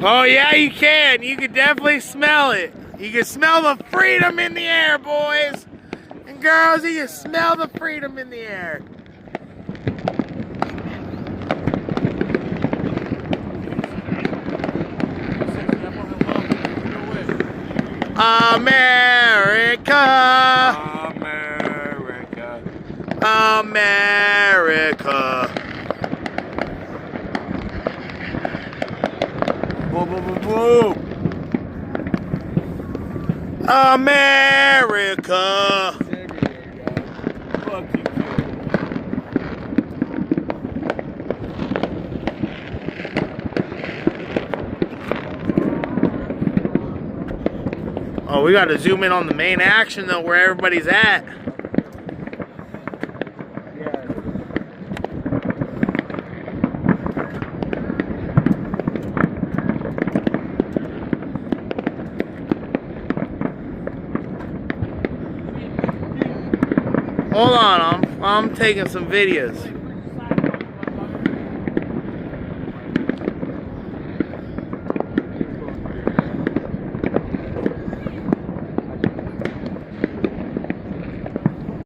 Oh yeah, you can. You can definitely smell it. You can smell the freedom in the air, boys and girls. You can smell the freedom in the air. America, America, America. whoa, whoa, whoa, whoa. America. Fuck you, kid. Oh, we got to zoom in on the main action though, where everybody's at. Hold on, I'm taking some videos.